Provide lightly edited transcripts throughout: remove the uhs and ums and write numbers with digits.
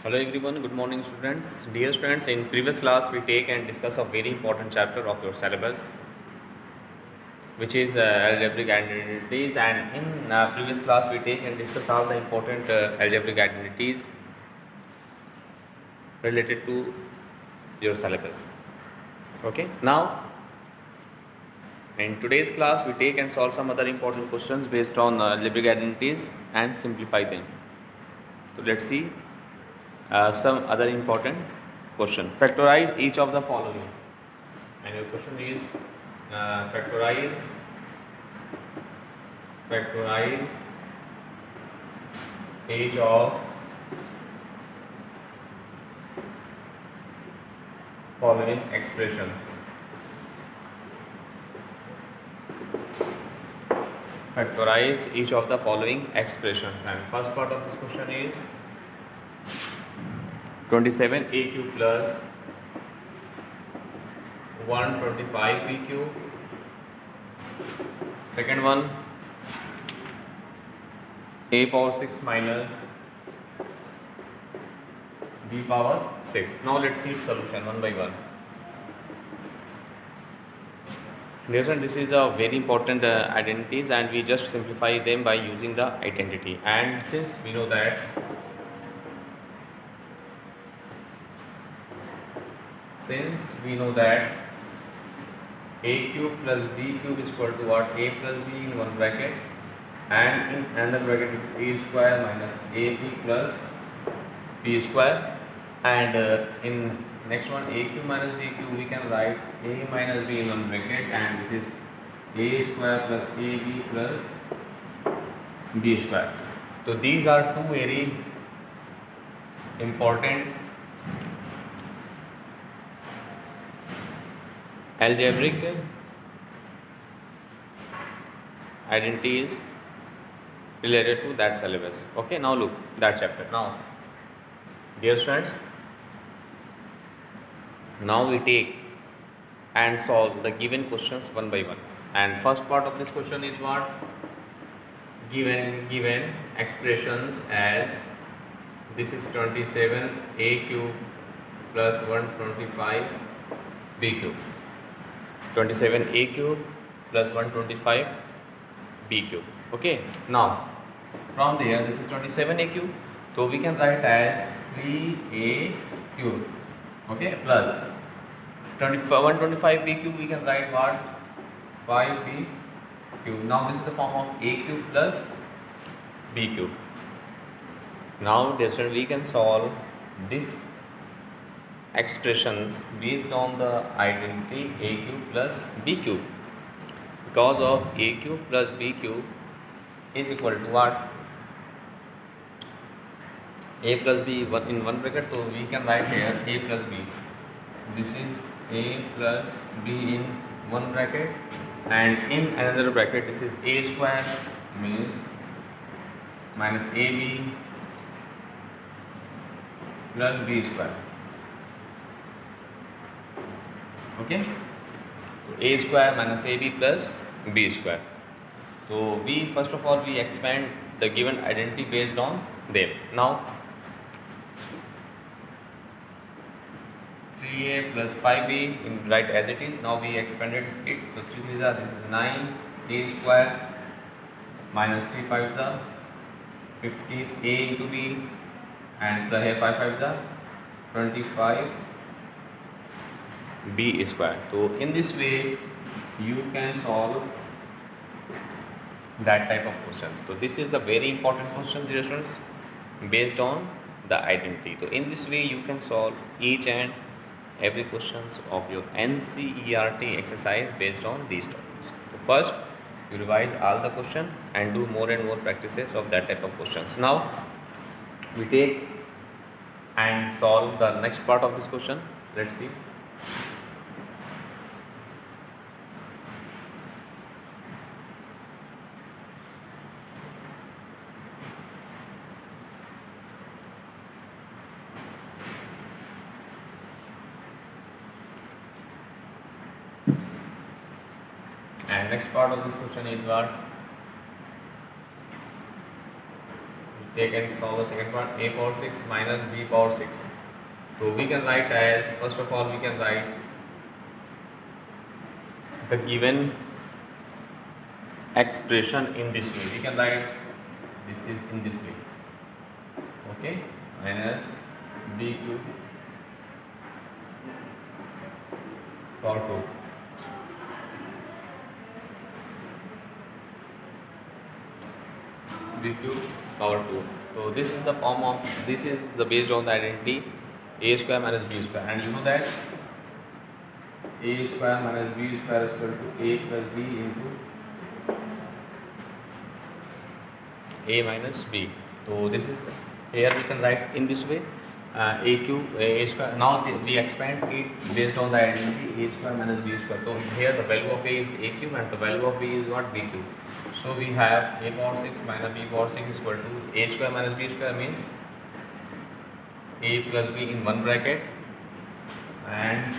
Hello everyone, good morning students. Dear students, in previous class we take and discuss a very important chapter of your syllabus which is algebraic identities, and in previous class we take and discuss all the important algebraic identities related to your syllabus. Okay, now in today's class we take and solve some other important questions based on algebraic identities and simplify them. So let's see some other important question. Factorize each of the following. And your question is factorize each of following expressions. Factorize each of the following expressions. And first part of this question is 27a³ plus 125b³. Second one, a power 6 minus b power 6. Now let's see its solution one by one. Listen, this is a very important identities, and we just simplify them by using the identity. And since we know that a³ plus b³ is equal to what? A plus b in one bracket, and in another bracket is a square minus ab plus b square, and in next one a³ minus b³ we can write a minus b in one bracket, and this is a square plus ab plus b square. So these are two very important algebraic identities related to that syllabus. Okay, now look that chapter. Now, dear students, now we take and solve the given questions one by one. And first part of this question is what? Given expressions as this is 27a³ plus 125b³. 27a³ plus 125b³. Okay, now from there this is 27a³, so we can write as 3a³. Okay, plus 125b³ we can write what? 5b³. Now this is the form of a³ plus b³. Now we can solve this expressions based on the identity a³ plus b³, because of a³ plus b³ is equal to what? A plus b in one bracket, so we can write here a plus b. This is a plus b in one bracket, and in another bracket this is a square means minus ab plus b square. Okay, so a square minus ab plus b square. So we first of all we expand the given identity based on them. Now 3a plus 5b in write as it is. Now we expanded it, so 3 3s are, this is 9 a square minus 3 5s are 15 a into b, and here 5 5s are 25 b square. So in this way you can solve that type of question. So this is the very important question, dear students, based on the identity. So in this way you can solve each and every questions of your NCERT exercise based on these topics. So first you revise all the question and do more and more practices of that type of questions. Now we take and solve the next part of this question. Let's see. And next part of this question is what? Take and solve the second part. A power 6 minus b power 6. So we can write as, first of all we can write the given expression in this way. We can write this is in this way. Okay, minus b cube power 2. B cube power 2. So this is the form of, this is the based on the identity a square minus b square, and you know that a square minus b square is equal to a plus b into a minus b. So this is, here we can write in this way, a cube a square. Now we expand it based on the identity a square minus b square. So here the value of a is a cube and the value of b is what, b cube. So we have a power 6 minus b power 6 is equal to a square minus b square, means a plus b in one bracket and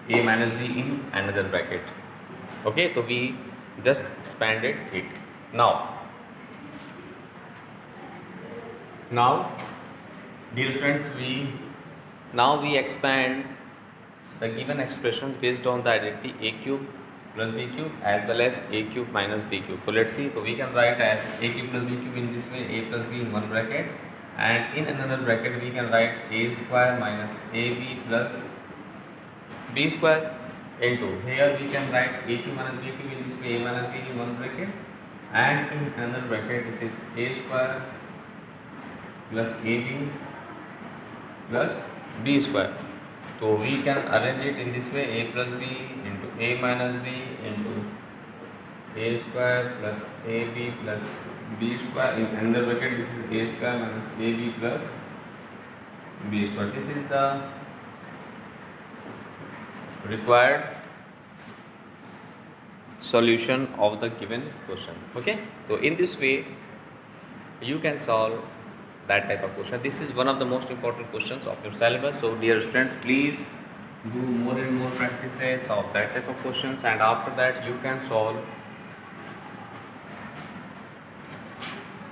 a minus b in another bracket. Okay, so we just expanded it. Now dear students, we expand the given expressions based on the identity a cube plus b cube as well as a cube minus b cube. So let's see, so we can write as a cube plus b cube in this way, a plus b in one bracket, and in another bracket we can write a square minus ab plus b square into, here we can write a cube minus b cube in this way, a minus b in one bracket, and in another bracket this is a square plus ab plus b square. So we can arrange it in this way, a plus b into a minus b into a square plus ab plus b square. In another bracket this is a square minus ab plus b square. This is the required solution of the given question. Okay, so in this way you can solve that type of question. This is one of the most important questions of your syllabus. So dear students, please do more and more practices of that type of questions, and after that you can solve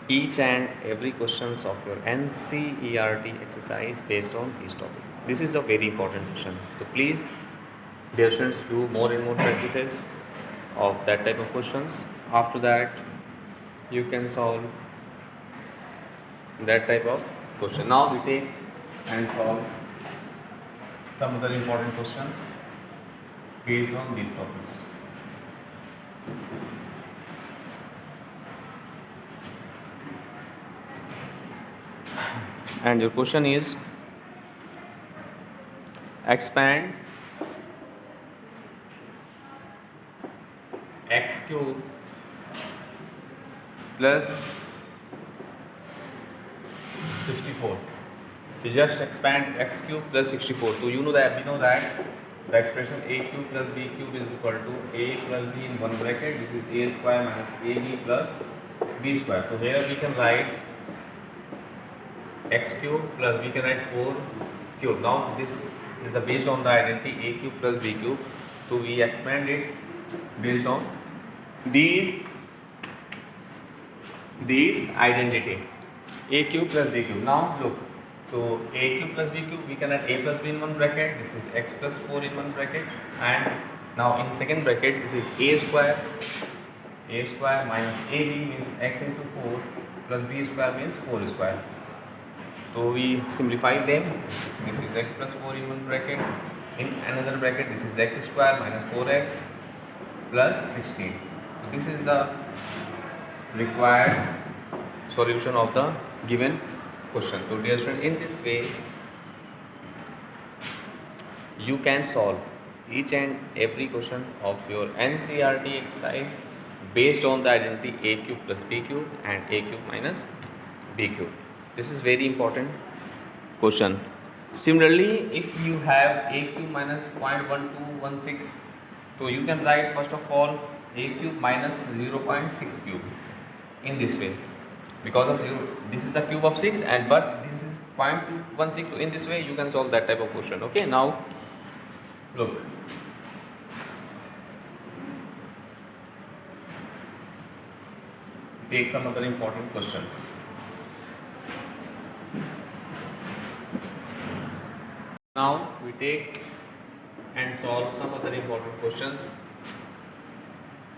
each and every questions of your NCERT exercise based on these topics. This is a very important question. So please, dear students, do more and more practices of that type of questions. After that you can solve that type of question. Now we take and solve some other important questions based on these topics. And your question is, expand x cube plus 64. So just expand x cube plus 64. So you know that, we know that the expression a cube plus b cube is equal to a plus b in one bracket. This is a square minus ab plus b square. So here we can write x cube plus, we can write 4 cube. Now this is the based on the identity a cube plus b cube. So we expand it based on these identity a cube plus b cube. Now look, so a cube plus b cube, we can add a plus b in one bracket. This is x plus 4 in one bracket, and now in second bracket this is a square minus ab means x into 4 plus b square means 4 square. So we simplify them. This is x plus 4 in one bracket. In another bracket this is x square minus 4x plus 16. So this is the required solution of the given question. So dear students, in this way you can solve each and every question of your NCERT exercise based on the identity a cube plus b cube and a cube minus b cube. This is very important question. Similarly, if you have a cube minus 0.1216, so you can write first of all a cube minus 0.6 cube in this way, because of 0, this is the cube of 6 and but this is 0.216. So in this way you can solve that type of question. Okay, now look, take some other important questions. Now we take and solve some other important questions.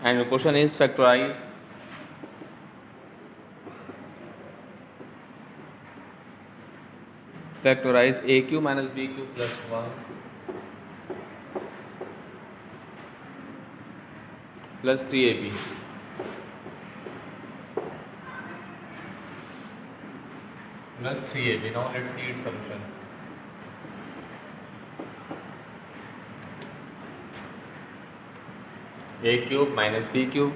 And the question is factorize aq minus bq plus 1 plus 3ab plus 3ab. Now let's see its solution. A cube minus b cube,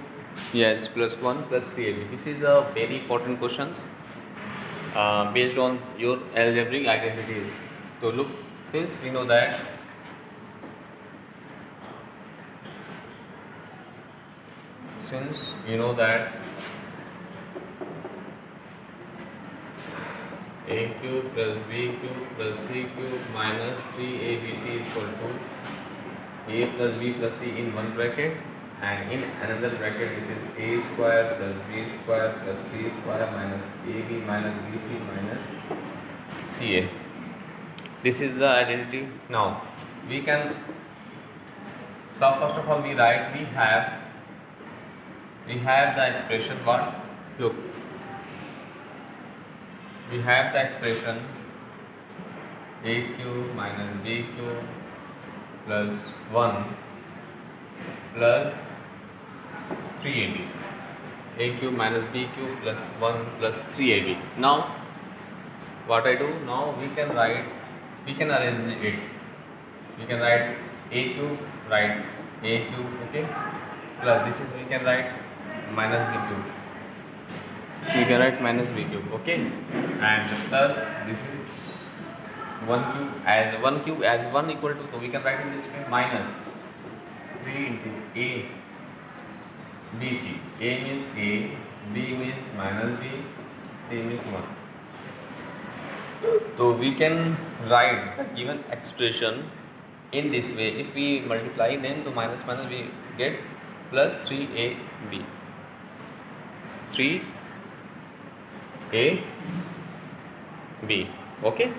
yes, plus 1 plus 3ab. This is a very important questions based on your algebraic identities. So look, since we know that a cube plus b cube plus c cube minus 3abc is equal to a plus b plus c in one bracket, and in another bracket this is a square plus b square plus c square minus ab minus bc minus ca. This is the identity. Now we can, so first of all we write, we have the expression what? Look, we have the expression a cube minus b cube plus 1 plus 3ab. A cube minus b cube plus 1 plus 3ab. Now what I do, now we can arrange it. We can write a cube, write a cube, okay, plus this is, we can write minus b cube. We can write minus b cube, okay, and plus this is 1 cube as 1 equal to, so we can write in this way, minus 3 into a bc. A means a, b means minus b, c means 1. So we can write the given expression in this way. If we multiply them to minus minus, we get plus 3ab. 3ab, okay.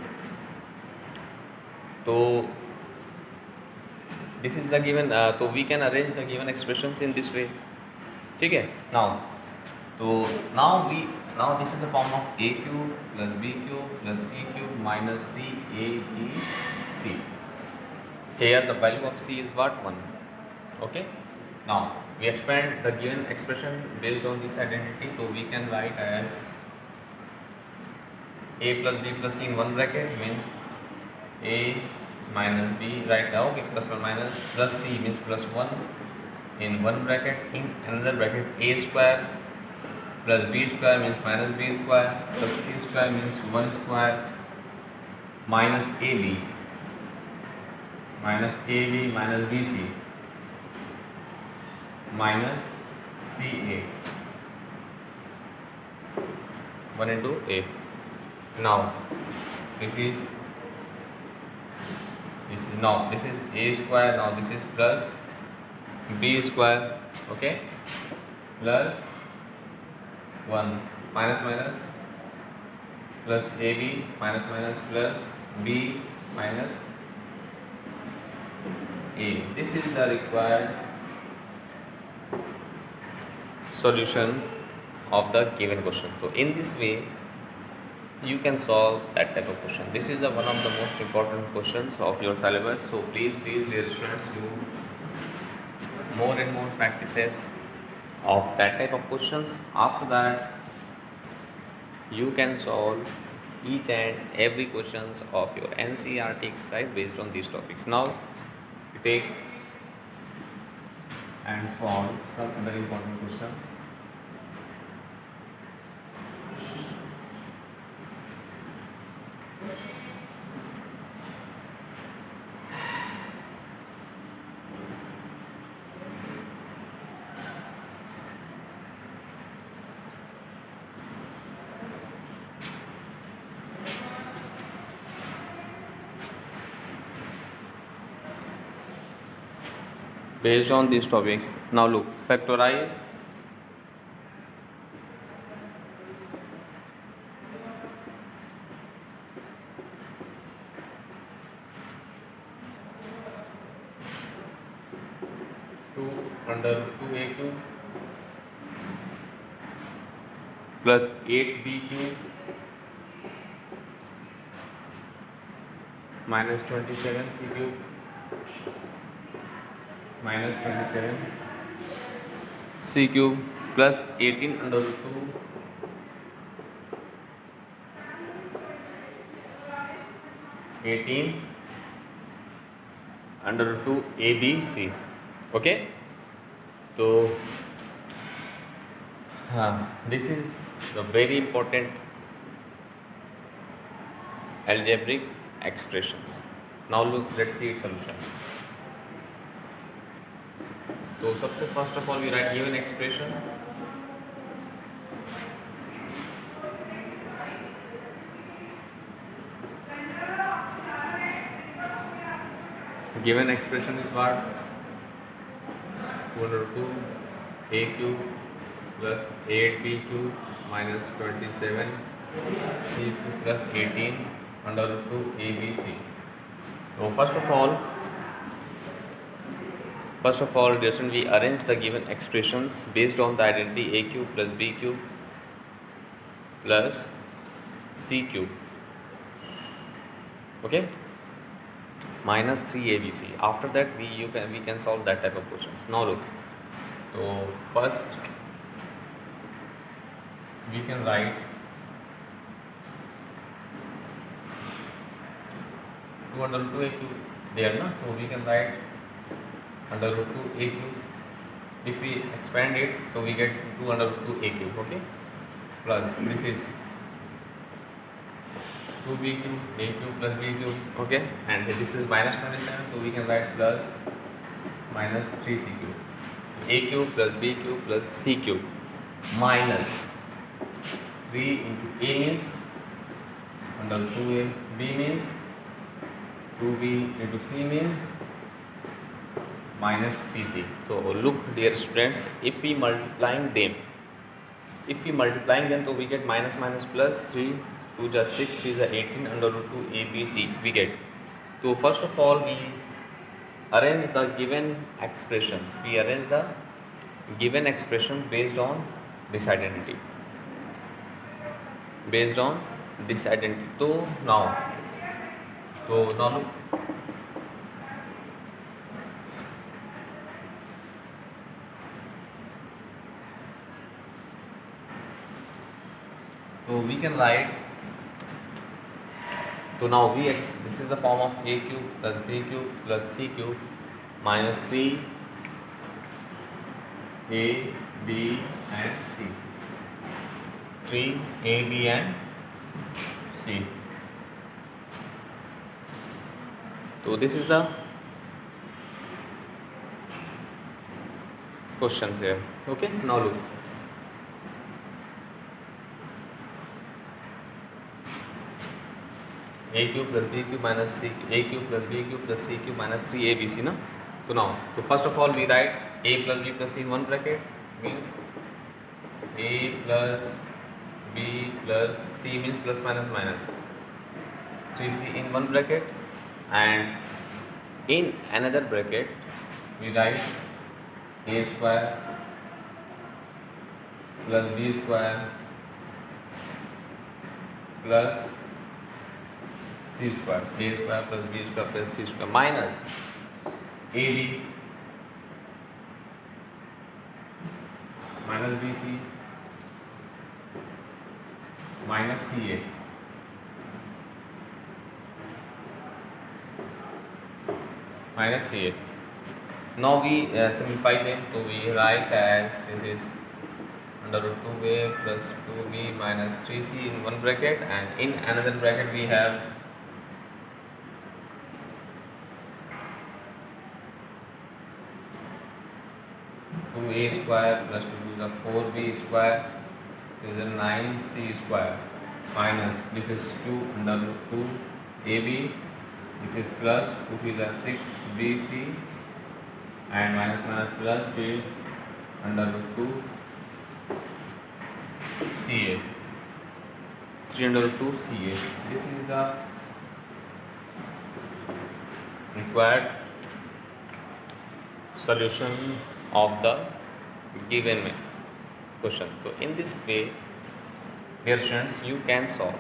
So this is the given, so we can arrange the given expressions in this way. Okay. Now this is the form of a cube plus b cube plus c cube minus 3abc. Here the value of c is what? 1. Okay. Now we expand the given expression based on this identity. So we can write as a plus b plus c in one bracket means a minus b, right now, okay, plus or minus, plus c means plus 1 in one bracket. In another bracket, a square plus b square means minus b square plus c square means 1 square minus ab minus bc minus ca. 1 into a. Now this is a square. Now this is plus b square, okay, plus 1 minus minus plus ab minus minus plus b minus a. This is the required solution of the given question. So in this way you can solve that type of question. This is the one of the most important questions of your syllabus. So please dear students, do more and more practices of that type of questions. After that you can solve each and every questions of your NCERT exercise based on these topics. Now we take and solve some very important questions. Based on these topics. Now look, factorize 2 under root 2 a cube plus 8 b cube minus 27 c cube minus 27 c cube plus 18 under root 2 18 under root 2 ABC. Okay, so this is the very important algebraic expressions. Now look, let's see its solution. So सबसे first of all we write given expressions. Given expression is what? 2 under 2 a cube plus 8b cube minus 27 c cube plus 18 under root 2 abc. So first of all, we arrange the given expressions based on the identity a cube plus b cube plus c cube. Okay, minus 3 abc. After that we can solve that type of questions. Now look, so first we can write 2 under root 2 a cube there, na? So we can write under root 2 a cube. If we expand it, so we get 2 under root 2 a cube. Okay, plus this is 2b cube a cube plus b cube. Okay, and this is minus 27, so we can write plus minus 3c cube. A cube plus b cube plus c cube minus 3 into a means under 2a, b means 2b into c means minus 3c. So look dear students, if we multiplying them, so we get minus minus plus 3 2 is 6, 3 is 18 under root 2 abc we get. So first of all we arrange the given expressions. Based on this identity. So now look, so we can write, so now this is the form of a cube plus b cube plus c cube minus 3 a b and c, 3 a b and c. So this is the questions here. Okay, now look, a cube plus b cube minus c, a cube plus b cube plus c cube minus 3 abc, na? So now, so first of all we write a plus b plus c in one bracket, means a plus b plus c means plus minus minus 3c in one bracket, and in another bracket we write a square plus b square plus c square, a square plus b square plus c square minus ab minus bc minus ca minus ca. Now we simplify them, so we write as this is under root 2a plus 2b minus 3c in one bracket, and in another bracket we have 2a square plus 2 to the 4b square is a 9c square minus this is 2 under root 2 ab, this is plus 2 to the 6bc and minus minus plus 3 under root 2 ca, 3 under root 2 ca. This is the required solution of the given question. So in this way, dear students, you can solve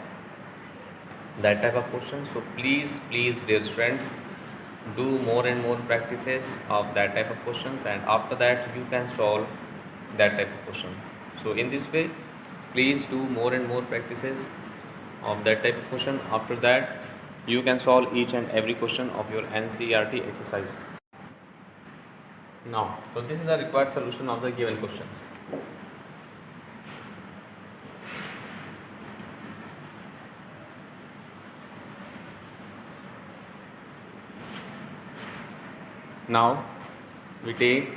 that type of question. So please, dear students, do more and more practices of that type of questions, and after that you can solve that type of question. So in this way, please do more and more practices of that type of question. After that, you can solve each and every question of your NCERT exercise. Now, so this is the required solution of the given questions. Now we take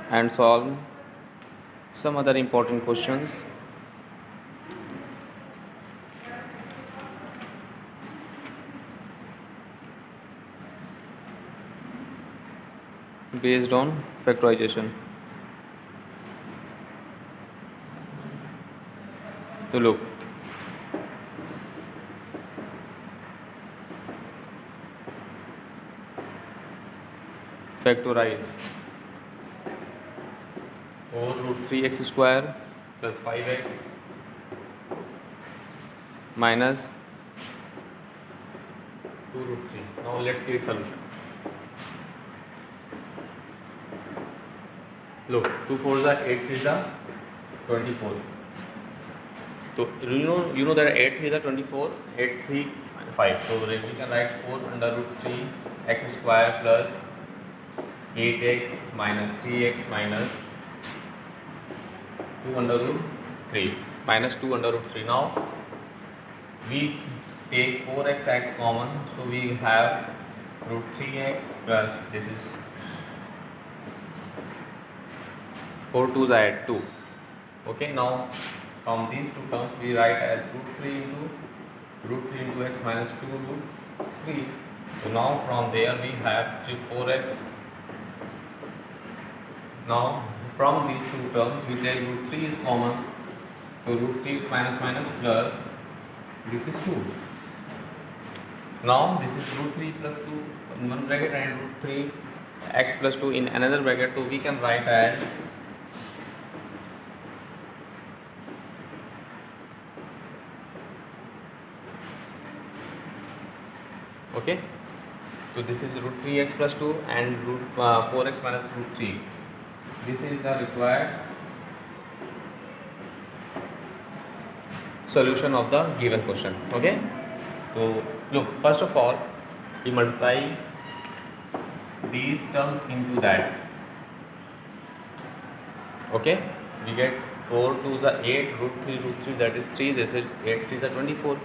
and solve some other important questions. Based on factorization. So look, factorize 4 root 3x square plus 5x minus 2 root 3. Now let's see its solution. Look, 2 4s are 8 3s are 24. So you know that 8 3s are 24, 8 3 5. So we can write 4 under root 3 x square plus 8x minus 3x minus 2 under root 3 minus 2 under root 3. Now we take 4x common, so we have root 3x plus this is 4 2s are 2. Okay, now from these two terms we write as root 3 into x minus 2 root 3. So now from there we have 4x. Now from these two terms we take root 3 is common, so root 3 is minus plus this is 2. Now this is root 3 plus 2 in one bracket and root 3 x plus 2 in another bracket, so we can write as okay. So this is root 3x plus 2 and root 4x minus root 3. This is the required solution of the given question. Okay. So look, first of all, we multiply these terms into that. Okay. We get 4 2s are 8, root 3, that is 3. This is 8 3s are 24.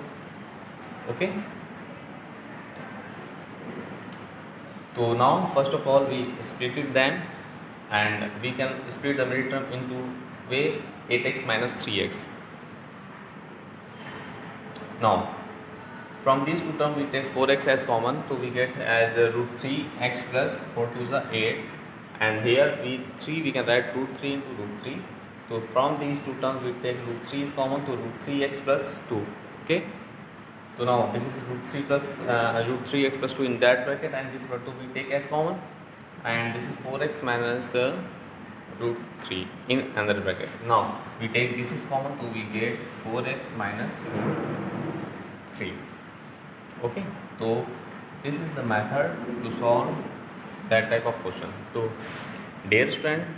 Okay. So now first of all we split them, and we can split the middle term into way 8x minus 3x. Now from these two terms we take 4x as common, so we get as root 3x plus 4 2s are 8, and here we can write root 3 into root 3. So from these two terms we take root 3 is common, to root 3x plus 2. Okay. So now this is root 3x plus 2 in that bracket, and this 2 we take as common, and this is 4x minus root 3 in another bracket. Now we take this is common, so we get 4x minus root 3. Okay. So this is the method to solve that type of question. So dear student,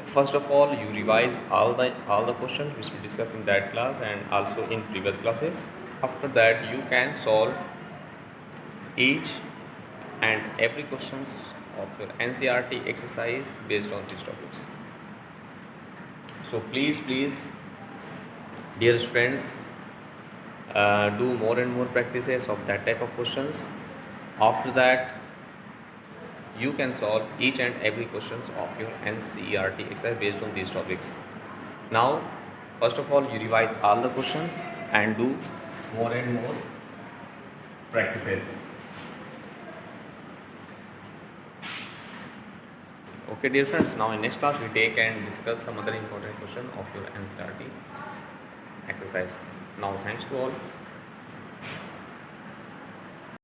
first of all you revise all the questions which we discussed in that class and also in previous classes. After that you can solve each and every questions of your NCERT exercise based on these topics. So please dear students, do more and more practices of that type of questions. After that you can solve each and every questions of your NCERT exercise based on these topics. Now first of all you revise all the questions and do more and more practices. Okay dear friends, now in next class we take and discuss some other important question of your NCERT exercise. Now thanks to all.